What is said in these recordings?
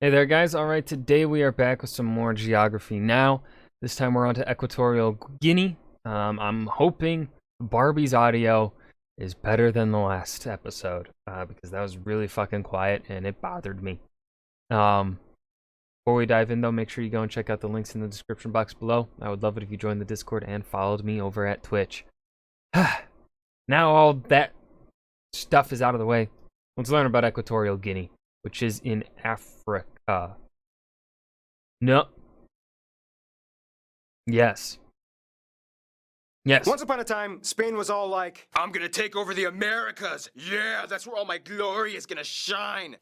Hey there guys, alright, today we are back with some more geography now. This time we're on to Equatorial Guinea. I'm hoping Barbie's audio is better than the last episode, because that was really fucking quiet and it bothered me. Before we dive in though, make sure you go and check out the links in the description box below. I would love it if you joined the Discord and followed me over at Twitch. Now all that stuff is out of the way, let's learn about Equatorial Guinea, which is in Africa. No. Yes. Yes. Once upon a time, Spain was all like, I'm gonna take over the Americas. Yeah, that's where all my glory is gonna shine.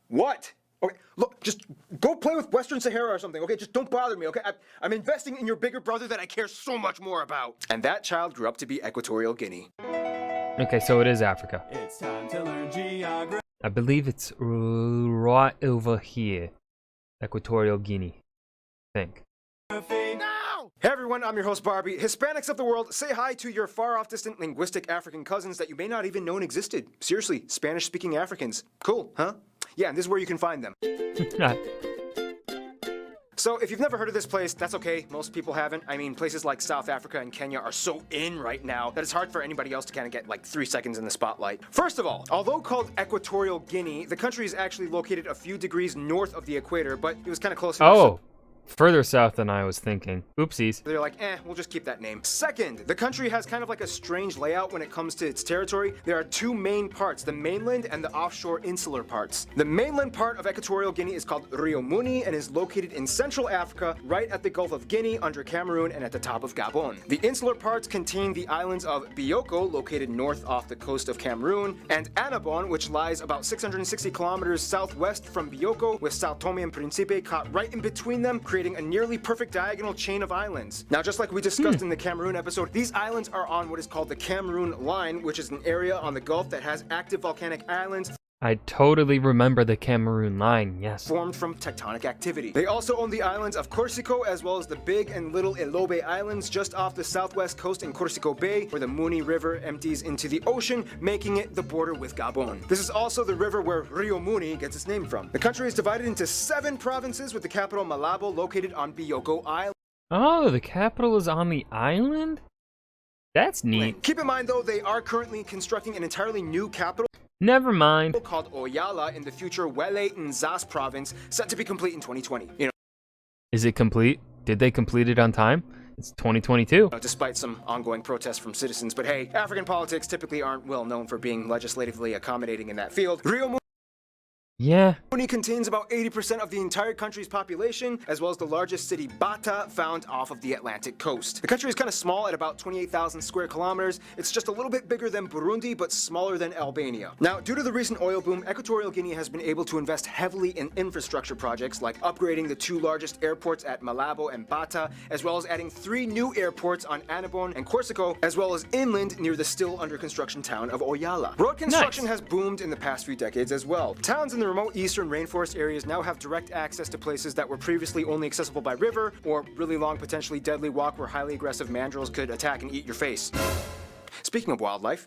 What? Okay, look, just go play with Western Sahara or something, okay? Just don't bother me, okay? I'm investing in your bigger brother that I care so much more about. And that child grew up to be Equatorial Guinea. Okay, so it is Africa. It's time to learn geography. I believe it's right over here. Equatorial Guinea, I think. No! Hey everyone, I'm your host Barbie. Hispanics of the world, say hi to your far-off distant linguistic African cousins that you may not even know existed. Seriously, Spanish-speaking Africans. Cool, huh? Yeah, and this is where you can find them. So, if you've never heard of this place, that's okay. Most people haven't. I mean, places like South Africa and Kenya are so in right now that it's hard for anybody else to kind of get like 3 seconds in the spotlight. First of all, although called Equatorial Guinea, the country is actually located a few degrees north of the equator, but it was kind of close enough. Oh, further south than I was thinking. Oopsies. They're like, we'll just keep that name. Second, the country has kind of like a strange layout when it comes to its territory. There are two main parts, the mainland and the offshore insular parts. The mainland part of Equatorial Guinea is called Rio Muni and is located in Central Africa, right at the Gulf of Guinea, under Cameroon, and at the top of Gabon. The insular parts contain the islands of Bioko, located north off the coast of Cameroon, and Annobon, which lies about 660 kilometers southwest from Bioko, with Sao Tome and Principe caught right in between them, creating a nearly perfect diagonal chain of islands. Now, just like we discussed in the Cameroon episode, these islands are on what is called the Cameroon Line, which is an area on the Gulf that has active volcanic islands I totally remember the Cameroon line, yes. formed from tectonic activity. They also own the islands of Corsico, as well as the Big and Little Elobe Islands just off the southwest coast in Corsico Bay, where the Muni River empties into the ocean, making it the border with Gabon. This is also the river where Rio Muni gets its name from. The country is divided into 7 provinces, with the capital Malabo located on Bioko Island. Oh, the capital is on the island? That's neat. Keep in mind, though, they are currently constructing an entirely new capital Never mind. called Oyala in the future Wele Nzas province, set to be complete in 2020. Is it complete? Did they complete it on time? It's 2022. Despite some ongoing protests from citizens, but hey, African politics typically aren't well known for being legislatively accommodating in that field. Rio Yeah. Muni contains about 80% of the entire country's population, as well as the largest city, Bata, found off of the Atlantic coast. The country is kind of small at about 28,000 square kilometers. It's just a little bit bigger than Burundi, but smaller than Albania. Now, due to the recent oil boom, Equatorial Guinea has been able to invest heavily in infrastructure projects like upgrading the 2 largest airports at Malabo and Bata, as well as adding 3 new airports on Annobon and Corsico, as well as inland near the still under construction town of Oyala. Road construction has boomed in the past few decades as well. Towns in the remote eastern rainforest areas now have direct access to places that were previously only accessible by river or really long, potentially deadly walk where highly aggressive mandrills could attack and eat your face. Speaking of wildlife,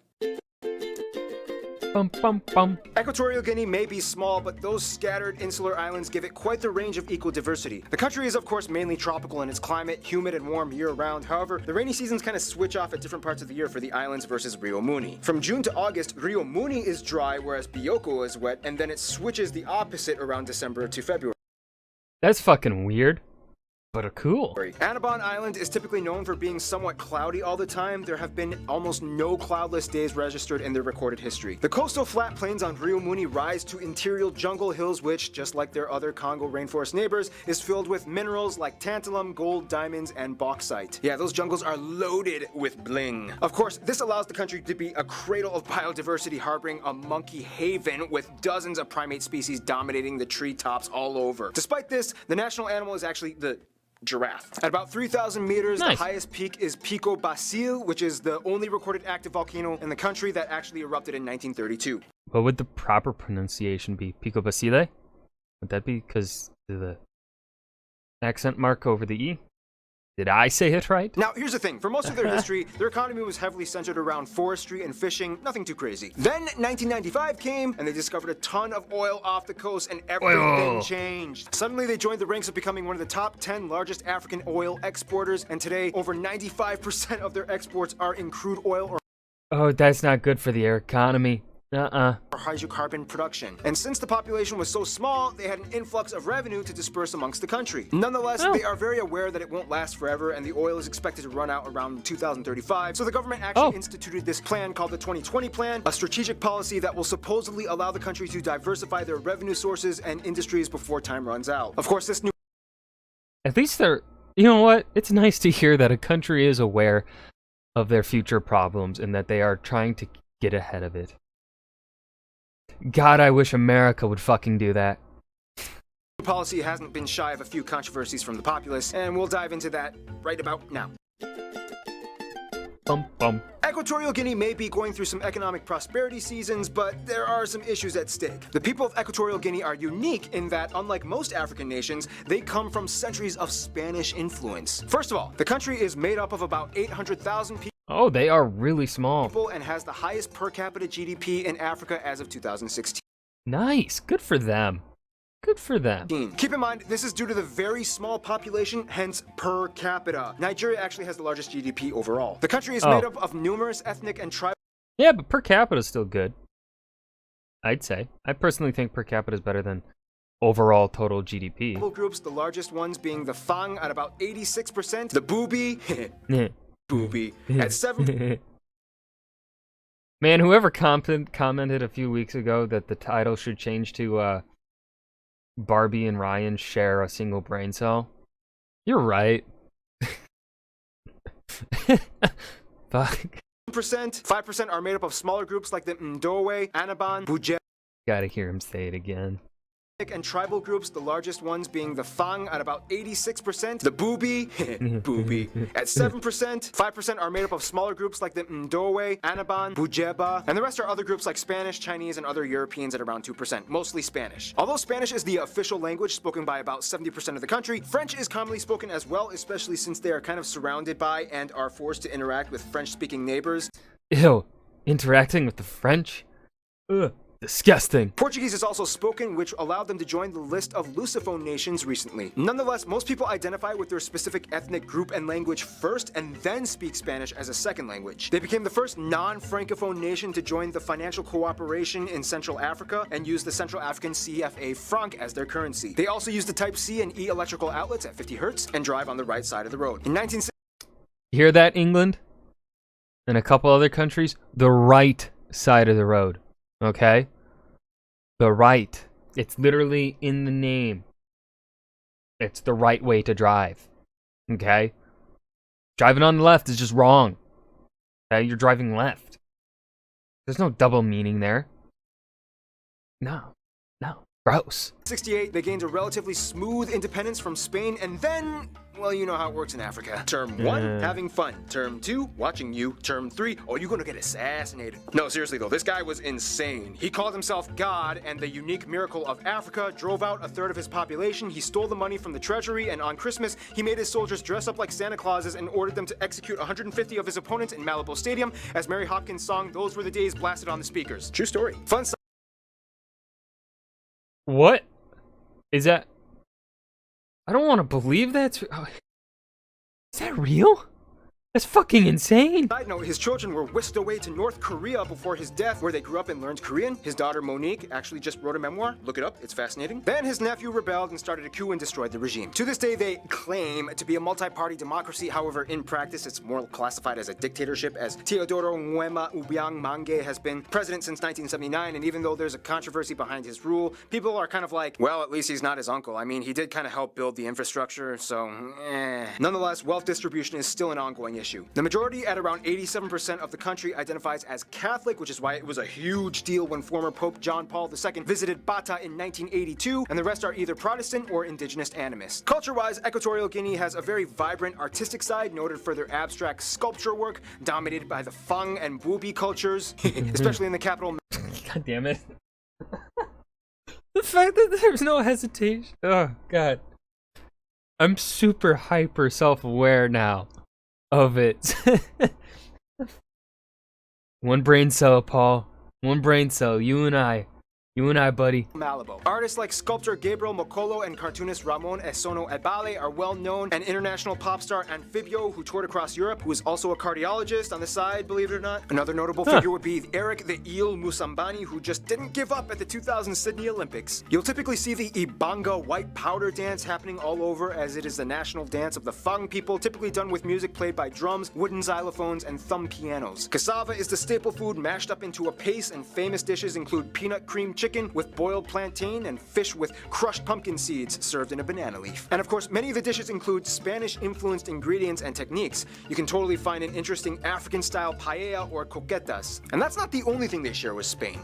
Bum, bum, bum. Equatorial Guinea may be small, but those scattered insular islands give it quite the range of ecodiversity. The country is of course mainly tropical in its climate, humid and warm year-round. However, the rainy seasons kind of switch off at different parts of the year for the islands versus Rio Muni. From June to August, Rio Muni is dry, whereas Bioko is wet, and then it switches the opposite around December to February. That's fucking weird, but cool. Annobon Island is typically known for being somewhat cloudy all the time. There have been almost no cloudless days registered in their recorded history. The coastal flat plains on Rio Muni rise to interior jungle hills, which, just like their other Congo rainforest neighbors, is filled with minerals like tantalum, gold, diamonds, and bauxite. Yeah, those jungles are loaded with bling. Of course, this allows the country to be a cradle of biodiversity, harboring a monkey haven with dozens of primate species dominating the treetops all over. Despite this, the national animal is actually the giraffe. At about 3,000 meters, Nice. The highest peak is Pico Basil, which is the only recorded active volcano in the country that actually erupted in 1932. What would the proper pronunciation be? Pico Basile? Would that be because of the accent mark over the E? Did I say it right? Now, here's the thing. For most of their history, their economy was heavily centered around forestry and fishing, nothing too crazy. Then 1995 came, and they discovered a ton of oil off the coast, and everything changed. Suddenly, they joined the ranks of becoming one of the top 10 largest African oil exporters, and today, over 95% of their exports are in crude oil or Oh, that's not good for the economy. hydrocarbon production. And since the population was so small, they had an influx of revenue to disperse amongst the country. Nonetheless, they are very aware that it won't last forever, and the oil is expected to run out around 2035. So the government actually instituted this plan called the 2020 Plan, a strategic policy that will supposedly allow the country to diversify their revenue sources and industries before time runs out. Of course, this new At least they're... You know what? It's nice to hear that a country is aware of their future problems and that they are trying to get ahead of it. God, I wish America would fucking do that. policy hasn't been shy of a few controversies from the populace, and we'll dive into that right about now. Bum, bum. Equatorial Guinea may be going through some economic prosperity seasons, but there are some issues at stake. The people of Equatorial Guinea are unique in that, unlike most African nations, they come from centuries of Spanish influence. First of all, the country is made up of about 800,000 people. Oh, they are really small. And has the highest per capita GDP in Africa as of 2016. Nice. Good for them. Good for them. Keep in mind, this is due to the very small population, hence per capita. Nigeria actually has the largest GDP overall. The country is made up of numerous ethnic and tribal... Yeah, but per capita is still good. I'd say. I personally think per capita is better than overall total GDP. groups, the largest ones being the Fang at about 86%, the Bubi... Booby at 7. Man, whoever commented a few weeks ago that the title should change to Barbie and Ryan share a single brain cell. You're right. Fuck. 5% are made up of smaller groups like the Ndowe, Anaban, Buje. Gotta hear him say it again. And tribal groups, the largest ones being the Fang at about 86%, the Bubi, Bubi at 7%, 5% are made up of smaller groups like the Ndowe, Anaban, Bujeba, and the rest are other groups like Spanish, Chinese, and other Europeans at around 2%, mostly Spanish. Although Spanish is the official language spoken by about 70% of the country, French is commonly spoken as well, especially since they are kind of surrounded by and are forced to interact with French-speaking neighbors. Ew, interacting with the French? Ugh. Disgusting. Portuguese is also spoken, which allowed them to join the list of Lusophone nations recently. Nonetheless, most people identify with their specific ethnic group and language first, and then speak Spanish as a second language. They became the first non-Francophone nation to join the financial cooperation in Central Africa and use the Central African CFA franc as their currency. They also use the Type C and E electrical outlets at 50 hertz and drive on the right side of the road. In 1960, hear that, England? And a couple other countries? The right side of the road. Okay? The right. It's literally in the name. It's the right way to drive. Okay? Driving on the left is just wrong. Okay? You're driving left. There's no double meaning there. No. Gross. 68, they gained a relatively smooth independence from Spain, and then, well, you know how it works in Africa. Term 1, having fun. Term 2, watching you. Term 3, oh, you're gonna get assassinated. No, seriously though, this guy was insane. He called himself God, and the unique miracle of Africa, drove out a third of his population, he stole the money from the treasury, and on Christmas, he made his soldiers dress up like Santa Clauses and ordered them to execute 150 of his opponents in Malibu Stadium, as Mary Hopkins' song, Those Were the Days, blasted on the speakers. True story. Fun stuff. What? Is that... I don't want to believe that's... Is that real? That's fucking insane. Side note, his children were whisked away to North Korea before his death, where they grew up and learned Korean. His daughter Monique actually just wrote a memoir. Look it up, it's fascinating. Then his nephew rebelled and started a coup and destroyed the regime. To this day, they claim to be a multi-party democracy. However, in practice, it's more classified as a dictatorship, as Teodoro Nguema Obiang Mange has been president since 1979, and even though there's a controversy behind his rule, people are kind of like, well, at least he's not his uncle. I mean, he did kind of help build the infrastructure, so Nonetheless, wealth distribution is still an ongoing issue. The majority, at around 87% of the country, identifies as Catholic, which is why it was a huge deal when former Pope John Paul II visited Bata in 1982, and the rest are either Protestant or indigenous animists. Culture-wise, Equatorial Guinea has a very vibrant artistic side, noted for their abstract sculpture work, dominated by the Fang and Bubi cultures, especially in the capital. God damn it. The fact that there's no hesitation. Oh, God. I'm super hyper self-aware now of it. One brain cell, Paul. One brain cell. You and I, buddy. Malibu. Artists like sculptor Gabriel Mokolo and cartoonist Ramon Esono Ebale are well known, and international pop star Amphibio, who toured across Europe, who is also a cardiologist on the side, believe it or not. Another notable figure would be Eric the Eel Musambani, who just didn't give up at the 2000 Sydney Olympics. You'll typically see the Ibanga white powder dance happening all over, as it is the national dance of the Fang people, typically done with music played by drums, wooden xylophones, and thumb pianos. Cassava is the staple food mashed up into a paste, and famous dishes include peanut cream chicken with boiled plantain and fish with crushed pumpkin seeds served in a banana leaf. And of course, many of the dishes include Spanish-influenced ingredients and techniques. You can totally find an interesting African-style paella or coquetas. And that's not the only thing they share with Spain.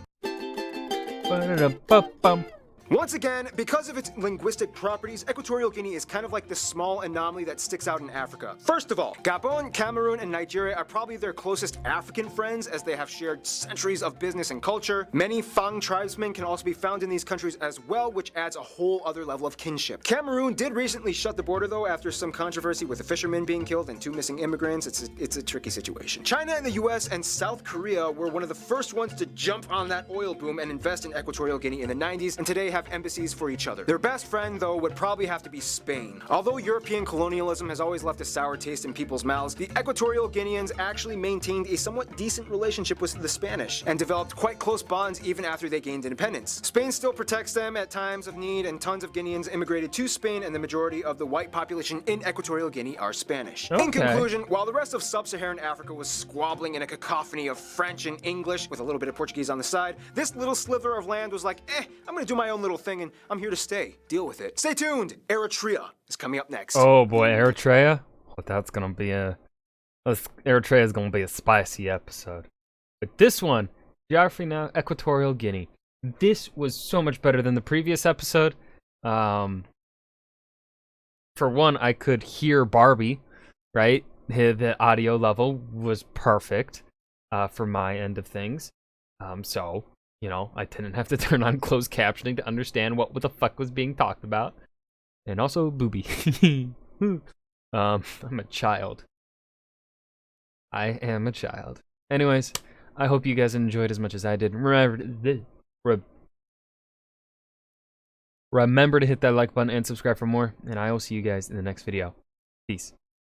Once again, because of its linguistic properties, Equatorial Guinea is kind of like the small anomaly that sticks out in Africa. First of all, Gabon, Cameroon, and Nigeria are probably their closest African friends, as they have shared centuries of business and culture. Many Fang tribesmen can also be found in these countries as well, which adds a whole other level of kinship. Cameroon did recently shut the border though, after some controversy with a fisherman being killed and 2 missing immigrants. It's a tricky situation. China and the US and South Korea were one of the first ones to jump on that oil boom and invest in Equatorial Guinea in the 90s, and today have embassies for each other. Their best friend, though, would probably have to be Spain. Although European colonialism has always left a sour taste in people's mouths, the Equatorial Guineans actually maintained a somewhat decent relationship with the Spanish, and developed quite close bonds even after they gained independence. Spain still protects them at times of need, and tons of Guineans immigrated to Spain, and the majority of the white population in Equatorial Guinea are Spanish. In conclusion, while the rest of sub-Saharan Africa was squabbling in a cacophony of French and English, with a little bit of Portuguese on the side, this little sliver of land was like, I'm gonna do my own little thing, and I'm here to stay. Deal with it. Stay tuned! Eritrea is coming up next. Oh boy, Eritrea? Well, that's gonna be Eritrea is gonna be a spicy episode. But this one, Geography Now, Equatorial Guinea. This was so much better than the previous episode. For one, I could hear Barbie, right? The audio level was perfect for my end of things. So, you know, I didn't have to turn on closed captioning to understand what the fuck was being talked about. And also, booby. I'm a child. I am a child. Anyways, I hope you guys enjoyed as much as I did. Remember to hit that like button and subscribe for more, and I will see you guys in the next video. Peace.